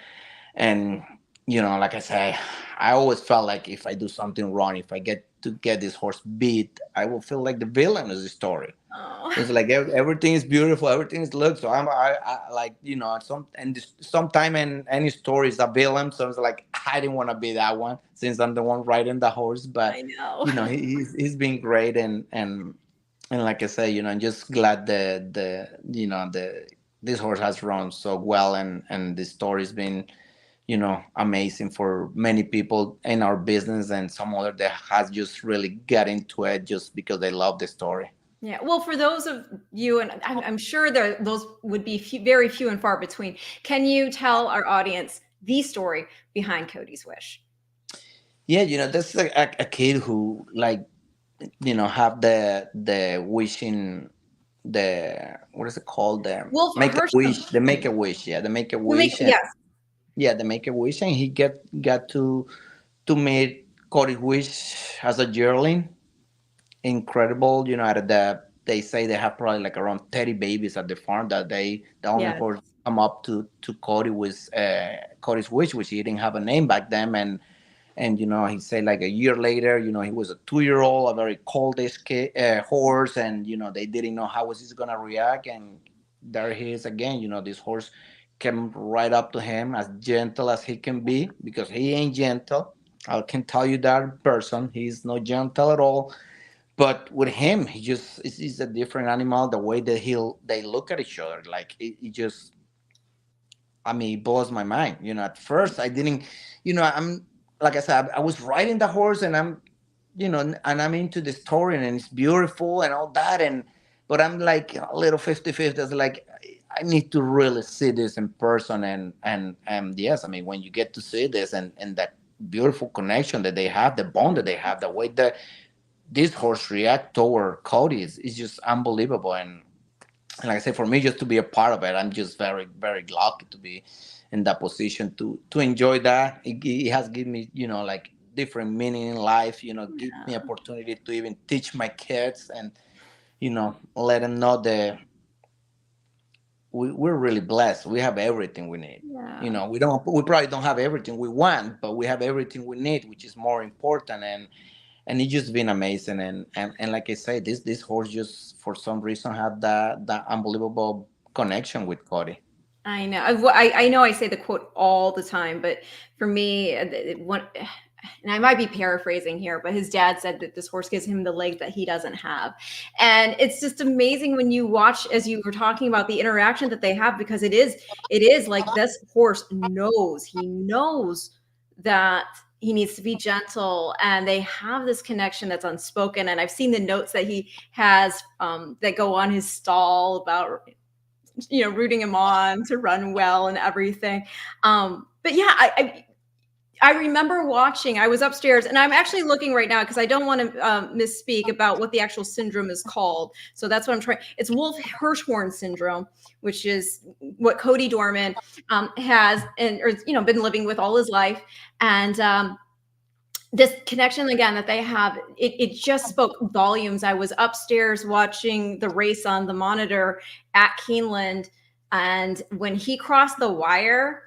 like I say, I always felt like if I do something wrong, if I get this horse beat, I will feel like the villain of the story. Oh. It's like everything is beautiful, everything is look. So I like sometime in any story is a villain. So it's like I didn't want to be that one since I'm the one riding the horse. But I know. he's been great and like I say, I'm just glad the this horse has run so well and the story's been amazing for many people in our business and some other that has just really got into it just because they love the story. Yeah. Well, for those of you, and I'm sure those would be very few and far between. Can you tell our audience the story behind Cody's wish? Yeah, that's a kid who like have the wishing what is it called, the Wolf make a Hersham. wish, the make a wish, yeah, the make a wish, and Yes. yeah, the make a wish, and he got to meet Cody Wish as a yearling. Incredible, at they say they have probably like around 30 babies at the farm that the only Yes. horse come up to Cody was Cody's Wish, which he didn't have a name back then, and he said like a year later, he was a 2-year-old, a very coldish kid, horse, and they didn't know how was he gonna react, and there he is again. This horse came right up to him as gentle as he can be because he ain't gentle. I can tell you that in person, he's not gentle at all. But with him, he's a different animal. The way that they look at each other, like it just, I mean, it blows my mind. At first I didn't, I'm like I said, I was riding the horse, and and I'm into the story, and it's beautiful and all that, but I'm like a little 50-50. It's like I need to really see this in person, and yes, I mean, when you get to see this and that beautiful connection that they have, the bond that they have, the way that this horse react toward Cody is just unbelievable. And like I say, for me, just to be a part of it, I'm just very, very lucky to be in that position to enjoy that. It has given me, like different meaning in life. Give me opportunity to even teach my kids and let them know that we're really blessed. We have everything we need. Yeah. We probably don't have everything we want, but we have everything we need, which is more important. And it's just been amazing. And like I say, this horse just for some reason had that unbelievable connection with Cody. I know. I know I say the quote all the time, but for me, and I might be paraphrasing here, but his dad said that this horse gives him the legs that he doesn't have. And it's just amazing when you watch, as you were talking about, the interaction that they have, because it is like this horse he knows that he needs to be gentle, and they have this connection that's unspoken. And I've seen the notes that he has that go on his stall about rooting him on to run well and everything. But yeah, I remember watching. I was upstairs, and I'm actually looking right now because I don't want to misspeak about what the actual syndrome is called. So that's what I'm trying. It's Wolf Hirschhorn syndrome, which is what Cody Dorman has, been living with all his life. And this connection again that they have, it just spoke volumes. I was upstairs watching the race on the monitor at Keeneland, and when he crossed the wire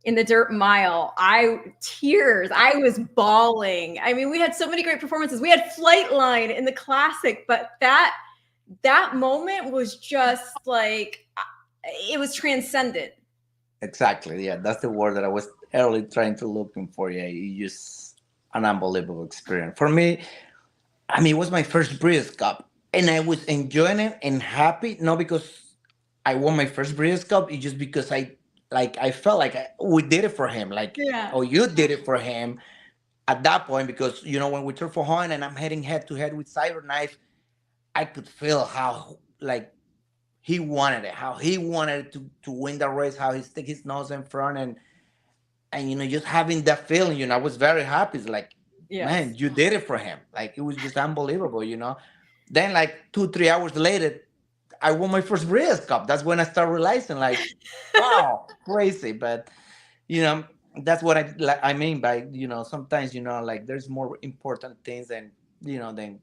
in the dirt mile, I was bawling. I mean, we had so many great performances. We had Flightline in the Classic, but that moment was just like, it was transcendent. Exactly. Yeah, that's the word that I was early trying to looking for. Yeah, you just an unbelievable experience for me. I mean, it was my first Breeders' Cup, and I was enjoying it and happy. Not because I won my first Breeders' Cup, it's just because I felt like we did it for him. Like, Yeah. oh, you did it for him at that point, because when we turned for Horn and I'm heading head to head with Cyberknife, I could feel how like he wanted it, how he wanted to win the race, how he stick his nose in front, and just having that feeling, I was very happy. It's like, Yes. Man, you did it for him. Like, it was just unbelievable. Then like 2-3 hours later, I won my first Breeders' Cup. That's when I started realizing, like, wow, crazy. But that's what I mean by sometimes like there's more important things than in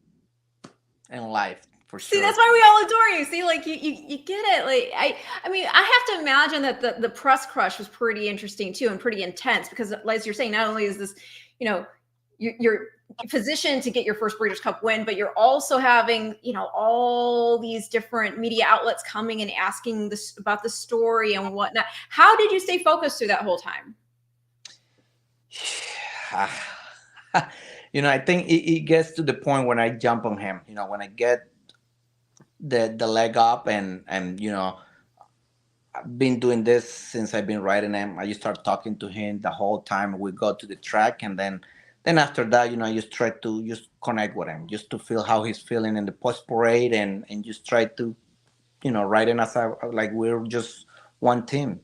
life. for See, sure. that's why we all adore you. See, like you get it. Like I mean, I have to imagine that the press crush was pretty interesting too, and pretty intense because, as you're saying, not only is this, you know, you're positioned to get your first Breeders' Cup win, but you're also having, you know, all these different media outlets coming and asking this about the story and whatnot. How did you stay focused through that whole time? You know, I think it gets to the point when I jump on him. You know, when I get the leg up, and you know, I've been doing this since I've been riding him. I just start talking to him the whole time. We go to the track, and then after that, you know, I just try to just connect with him, just to feel how he's feeling in the post parade, and just try to, you know, ride him as like we're just one team.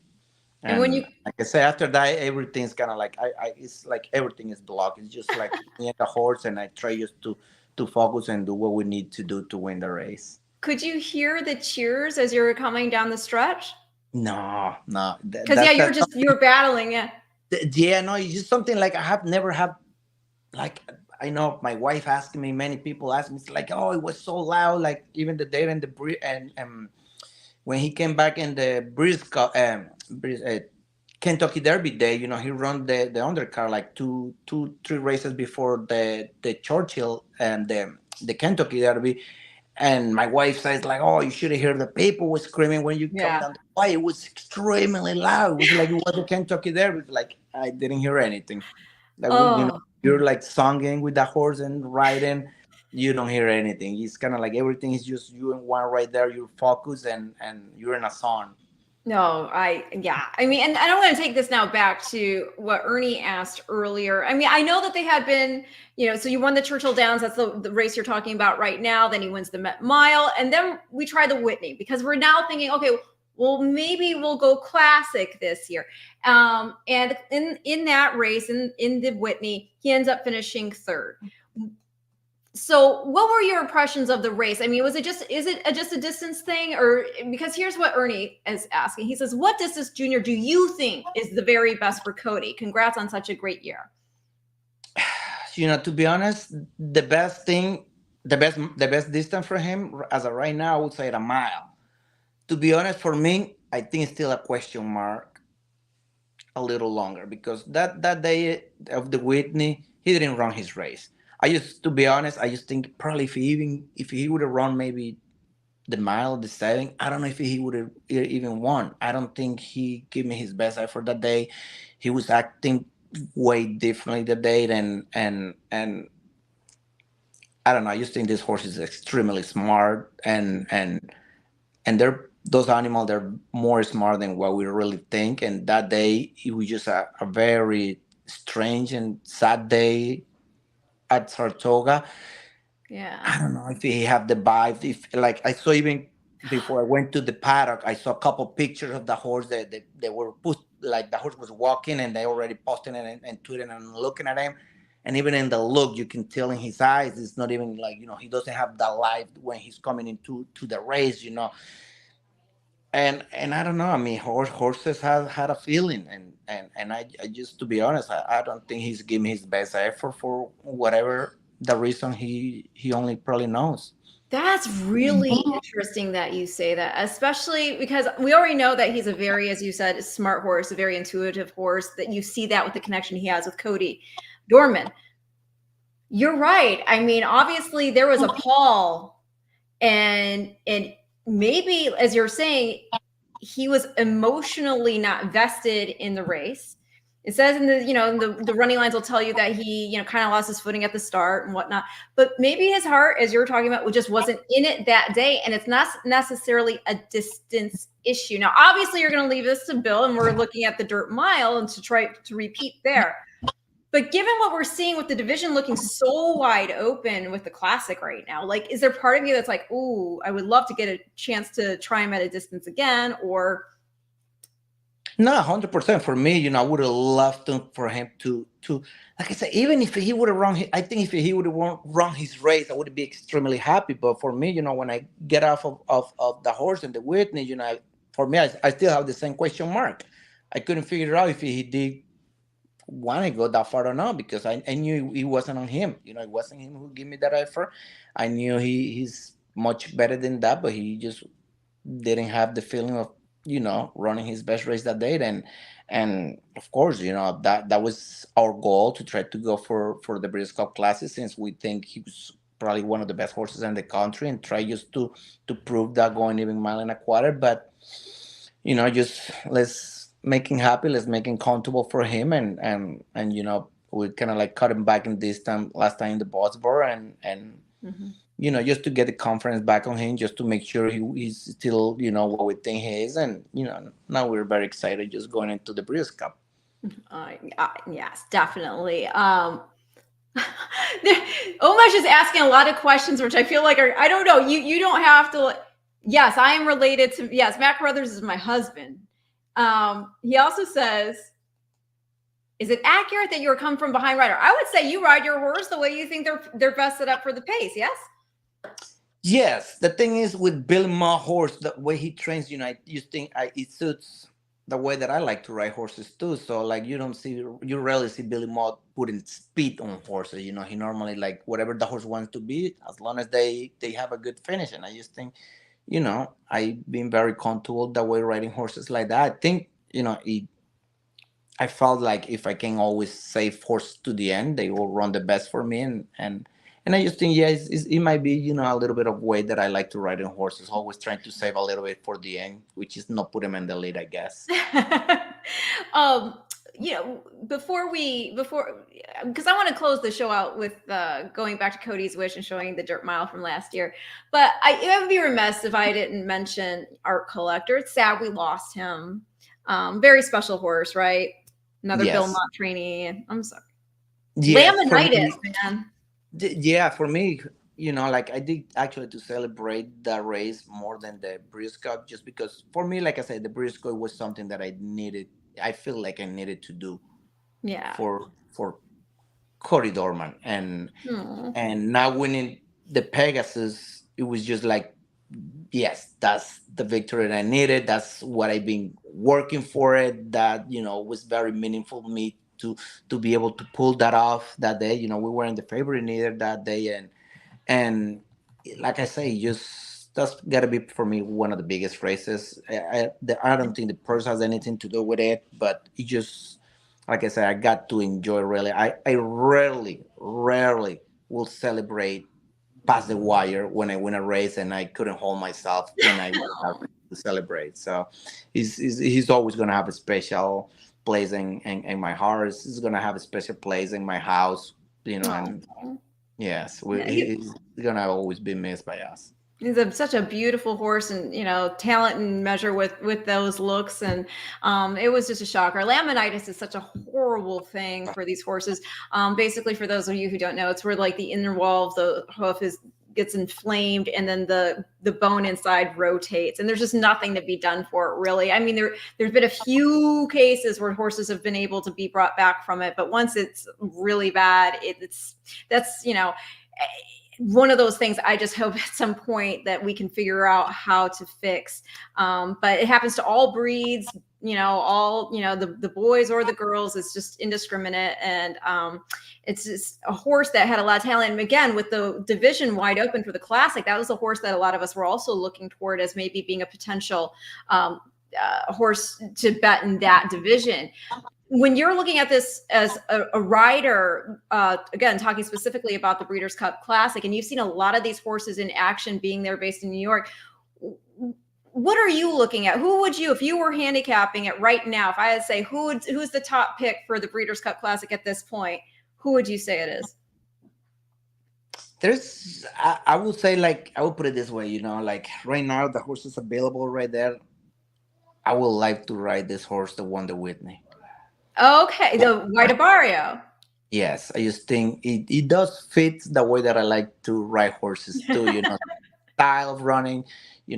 And when you, Like I say, after that, everything's kind of like it's like everything is blocked. It's just like me and the horse, and I try just to focus and do what we need to do to win the race. could you hear the cheers as you were coming down the stretch? No, no. Because yeah, you were battling it. Yeah, no, it's just something like I have never had. Like, I know my wife asked me, many people asked me, it's like, oh, it was so loud. Like even the day and when he came back in the Kentucky Derby day, you know, he run the undercar like three races before the Churchill and the Kentucky Derby. And my wife says like, oh, you should have heard the people was screaming when you come down the way. It was extremely loud. It was like it was the Kentucky Derby. Like I didn't hear anything. Like you know, you're like singing with the horse and riding. You don't hear anything. It's kind of like everything is just you and one right there. You're focused and you're in a song. No, I mean, and I don't want to take this now back to what Ernie asked earlier. I mean, I know that they had been, you know, so you won the Churchill Downs. That's the race you're talking about right now. Then he wins the Met Mile. And then we try the Whitney because we're now thinking, okay, well, maybe we'll go classic this year. And in that race, in the Whitney, he ends up finishing third. So what were your impressions of the race? I mean, is it just a distance thing, or because here's what Ernie is asking. He says, what distance junior do you think is the very best for Cody? Congrats on such a great year. You know, to be honest, the best distance for him as of right now, I would say a mile. To be honest, for me, I think it's still a question mark a little longer because that day of the Whitney, he didn't run his race. To be honest, I just think probably if he would have run maybe the mile, the 7, I don't know if he would have even won. I don't think he gave me his best effort that day. He was acting way differently that day, and I don't know. I just think this horse is extremely smart, and those animals, they're more smart than what we really think. And that day, it was just a very strange and sad day at Saratoga. Yeah. I don't know if he have the vibe. If like I saw even before I went to the paddock, I saw a couple pictures of the horse that they were put, like the horse was walking and they already posting it and tweeting and looking at him. And even in the look, you can tell in his eyes, it's not even like, you know, he doesn't have that life when he's coming into the race, you know. And I don't know. I mean, horses had a feeling, and I just, to be honest, I don't think he's giving his best effort for whatever the reason he only probably knows. That's really interesting that you say that, especially because we already know that he's a very, as you said, smart horse, a very intuitive horse, that you see that with the connection he has with Cody Dorman. You're right. I mean, obviously there was a Paul, and maybe, as you're saying, he was emotionally not vested in the race. It says in the, you know, the running lines will tell you that he, you know, kind of lost his footing at the start and whatnot. But maybe his heart, as you're talking about, just wasn't in it that day. And it's not necessarily a distance issue. Now, obviously, you're going to leave this to Bill, and we're looking at the dirt mile and to try to repeat there. But given what we're seeing with the division looking so wide open with the classic right now, like, is there part of you that's like, ooh, I would love to get a chance to try him at a distance again? Or no, 100% for me, you know, I would have loved for him to, like I said, even if he would have run, I think if he would have run his race, I would be extremely happy. But for me, you know, when I get off of the horse and the Whitney, you know, for me, I still have the same question mark. I couldn't figure out if he did want to go that far or not, because I knew it wasn't on him. You know, it wasn't him who gave me that effort. I knew much better than that, but he just didn't have the feeling of running his best race that day. And of course, that was our goal, to try to go for the British Cup Classic, since we think he was probably one of the best horses in the country, and try just to prove that going even mile and a quarter. But just let's make him happy, let's make him comfortable for him, and we kind of like cut him back in this time last time in the Bosborough, and just to get the confidence back on him, just to make sure he's still, what we think he is. And, now we're very excited just going into the Breeders' Cup. Yes, definitely. Omesh is asking a lot of questions, which I feel like I don't know. You don't have to. Yes, I am related to. Yes, Matt Carruthers is my husband. He also says, is it accurate that you're come from behind rider? I would say you ride your horse the way you think they're best set up for the pace. Yes. Yes, the thing is with Belmont horse, the way he trains, you think it suits the way that I like to ride horses too. So like you rarely see Belmont putting speed on horses. He normally like whatever the horse wants to be, as long as they have a good finish. And I just think, I've been very comfortable that way riding horses like that. I think, I felt like if I can always save horses to the end, they will run the best for me. And I just think, yeah, it might be, a little bit of way that I like to ride in horses, always trying to save a little bit for the end, which is not put them in the lead, I guess. Before because I want to close the show out with going back to Cody's wish and showing the dirt mile from last year, but it would be remiss if I didn't mention Art Collector. It's sad we lost him. Very special horse, right? Another Belmont trainee. I'm sorry. Yes, Laminitis, man. Yeah, for me, like I did actually to celebrate that race more than the Breeders' Cup, just because for me, like I said, the Breeders' Cup was something that I needed. I feel like I needed to do. Yeah. For Cody Dorman, and now winning the Pegasus, it was just like, yes, that's the victory that I needed. That's what I've been working for. That was very meaningful to me to be able to pull that off that day. We weren't the favorite either that day, and like I say, just that's got to be for me one of the biggest races. I don't think the purse has anything to do with it, but it just, like I said, I got to enjoy really. I rarely will celebrate past the wire when I win a race, and I couldn't hold myself when I have to celebrate. So he's always going to have a special place in my heart. He's going to have a special place in my house, and yes, he's going to always be missed by us. He's such a beautiful horse, and talent and measure with those looks, and it was just a shocker. Laminitis is such a horrible thing for these horses. Basically, for those of you who don't know, it's where like the inner wall of the hoof gets inflamed, and then the bone inside rotates, and there's just nothing to be done for it, really. I mean, there's been a few cases where horses have been able to be brought back from it, but once it's really bad, that's one of those things I just hope at some point that we can figure out how to fix. But it happens to all breeds, the boys or the girls. It's just indiscriminate. And it's just a horse that had a lot of talent. And again, with the division wide open for the Classic, that was a horse that a lot of us were also looking toward as maybe being a potential horse to bet in that division. When you're looking at this as a rider, again, talking specifically about the Breeders' Cup Classic, and you've seen a lot of these horses in action being there based in New York, what are you looking at? Who would you, if you were handicapping it right now, if I had to say who's the top pick for the Breeders' Cup Classic at this point, who would you say it is? I would say, like, I would put it this way, like right now, the horses available right there, I would like to ride this horse, the Wonder Whitney. Okay, the White Barrio. Yes, I just think it does fit the way that I like to ride horses too. Style of running.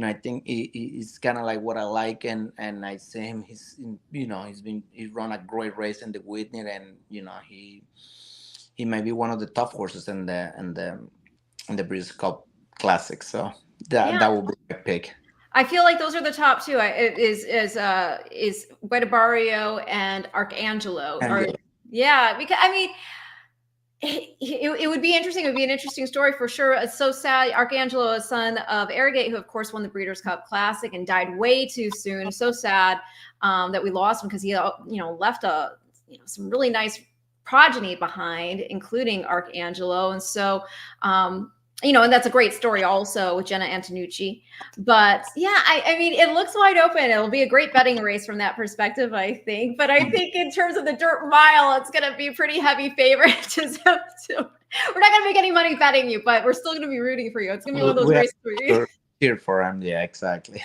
I think it's kind of like what I like, and I see him. He's run a great race in the Whitney, and he might be one of the top horses in the Breeders' Cup Classic. So that will be a pick. I feel like those are the top two. Is Guido Barrio and Arcangelo. Yeah, because I mean, it would be interesting. It would be an interesting story for sure. It's so sad. Arcangelo, a son of Arrogate, who of course won the Breeders' Cup Classic and died way too soon. So sad that we lost him because he, left some really nice progeny behind, including Arcangelo. And so, and that's a great story also with Jenna Antonucci. But yeah, I mean, it looks wide open. It'll be a great betting race from that perspective, I think. But I think in terms of the dirt mile, it's going to be pretty heavy favorite. So we're not going to make any money betting you, but we're still going to be rooting for you. It's going to be one of those races for you. Here for him. Yeah, exactly.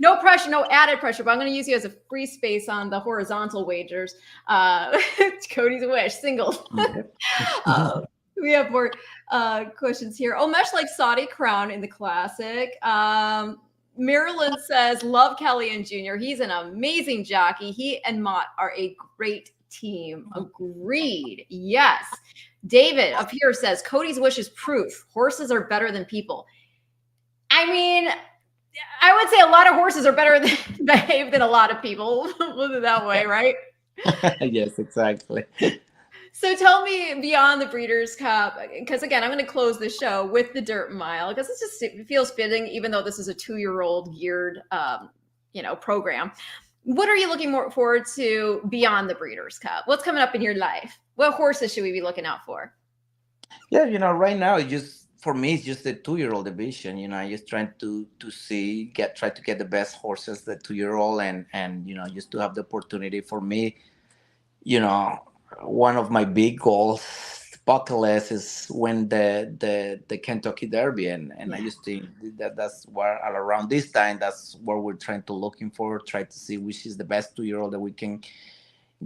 No pressure, no added pressure, but I'm going to use you as a free space on the horizontal wagers. Cody's wish, singles. We have more questions here. Mesh like Saudi Crown in the Classic. Maryland says, love Kelly and Junior. He's an amazing jockey. He and Mott are a great team. Agreed. Yes. David up here says, Cody's wish is proof. Horses are better than people. I mean, I would say a lot of horses are better behaved than a lot of people. We'll do it that way, right? Yes, exactly. So tell me, beyond the Breeders' Cup, because again, I'm going to close the show with the Dirt Mile because it feels fitting, even though this is a 2-year-old geared, program. What are you looking more forward to beyond the Breeders' Cup? What's coming up in your life? What horses should we be looking out for? Yeah, right now for me, it's just the 2-year-old division. I just trying to try to get the best horses, the 2-year-old, and just to have the opportunity for me, one of my big goals, bucket list, is win the Kentucky Derby, and I just think that's where around this time, that's where we're trying to looking for, try to see which is the best 2-year-old that we can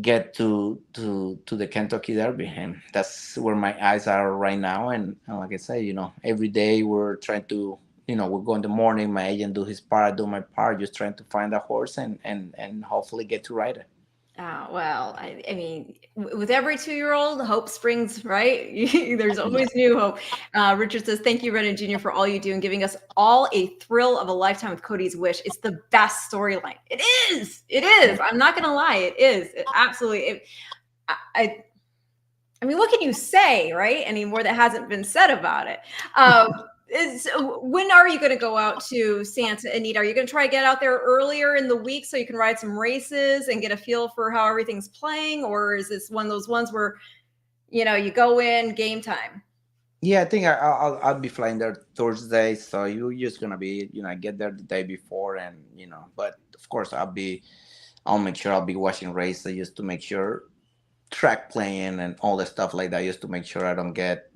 get to the Kentucky Derby, and that's where my eyes are right now. And like I say, every day we're trying to, we go in the morning, my agent do his part, I do my part, just trying to find a horse and hopefully get to ride it. Well, I mean, with every 2-year-old, hope springs, right? There's always new hope. Richard says, thank you, Renan Jr., for all you do and giving us all a thrill of a lifetime with Cody's Wish. It's the best storyline. It is. It is. I'm not going to lie. It is. Absolutely. I mean, what can you say, right? Anymore that hasn't been said about it. When are you going to go out to Santa Anita? Are you going to try to get out there earlier in the week so you can ride some races and get a feel for how everything's playing? Or is this one of those ones where, you go in game time? Yeah, I think I'll be flying there Thursday. So you're just going to be, I get there the day before and, but of course I'll make sure I'll be watching races just to make sure track playing and all the stuff like that, just to make sure I don't get,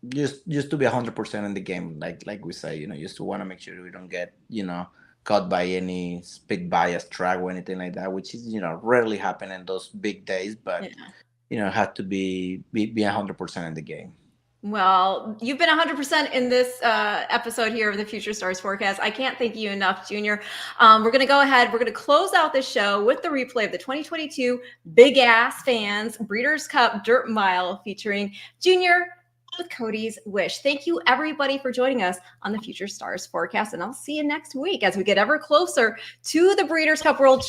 just to be 100% in the game, like we say, just to want to make sure we don't get, caught by any speed bias track or anything like that, which is, rarely happen in those big days, but have to be 100% in the game. Well, you've been 100% in this episode here of the Future Stars Forecast. I can't thank you enough, Junior. We're going to go ahead. We're going to close out the show with the replay of the 2022 Big Ass Fans Breeders' Cup Dirt Mile featuring Junior with Cody's Wish. Thank you, everybody, for joining us on the Future Stars Forecast, and I'll see you next week as we get ever closer to the Breeders' Cup World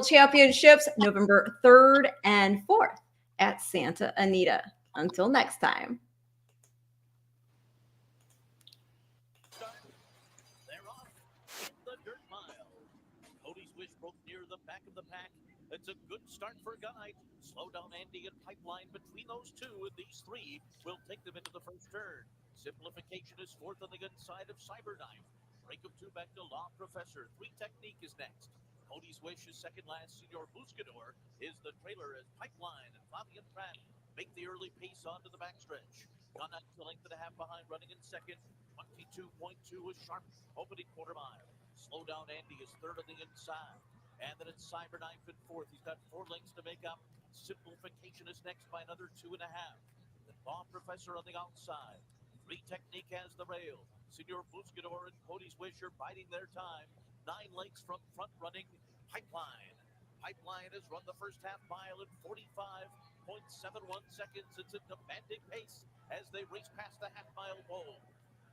Championships, November 3rd and 4th at Santa Anita. Until next time. They're off the dirt mile. Cody's Wish broke near the back of the pack. It's a good start for Guy. Slow down Andy and Pipeline between those two, and these three will take them into the first turn. Simplification is fourth on the inside of Cyberknife. Break of two back to Law Professor. 3 Technique is next. Cody's Wish is second last. Senor Buscador is the trailer as Pipeline and Fabian Pratt make the early pace onto the backstretch. Gunite to length and a half behind, running in second. 22.2 is Sharp, opening quarter mile. Slow down Andy is third on the inside. And then it's Cyberknife in fourth. He's got 4 lengths to make up. Simplification is next by another 2.5. The Law Professor on the outside. 3 Technique has the rail. Senor Buscador and Cody's Wish are biding their time. 9 lengths from front running Pipeline. Pipeline has run the first half mile in 45.71 seconds. It's a demanding pace as they race past the half-mile pole.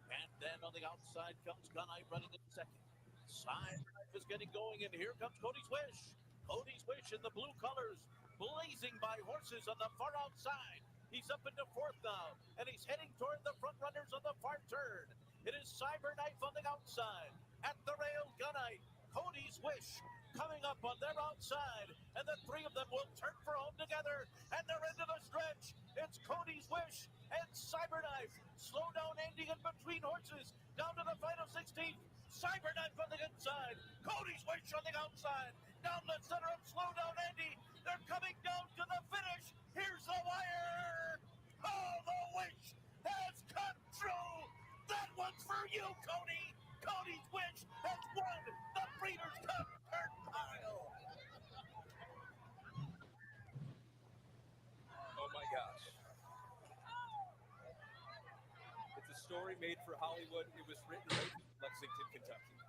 And then on the outside comes Gunite running in second. Cyberknife is getting going, and here comes Cody's Wish. Cody's Wish in the blue colors, blazing by horses on the far outside. He's up into fourth now, and he's heading toward the front runners on the far turn. It is Cyberknife on the outside. At the rail, Gunite, Cody's Wish coming up on their outside, and the three of them will turn for home together, and they're into the stretch. It's Cody's Wish and Cyberknife. Slow down Andy in between horses, down to the final 16th. Cyberknife on the inside, Cody's Wish on the outside. Down the center of Slow Down Andy. They're coming down to the finish. Here's the wire. Oh, the wish has come true. That one's for you, Cody. Cody's Wish has won the Breeders' Cup Turnpile. Oh my gosh. It's a story made for Hollywood. It was written right in Lexington, Kentucky.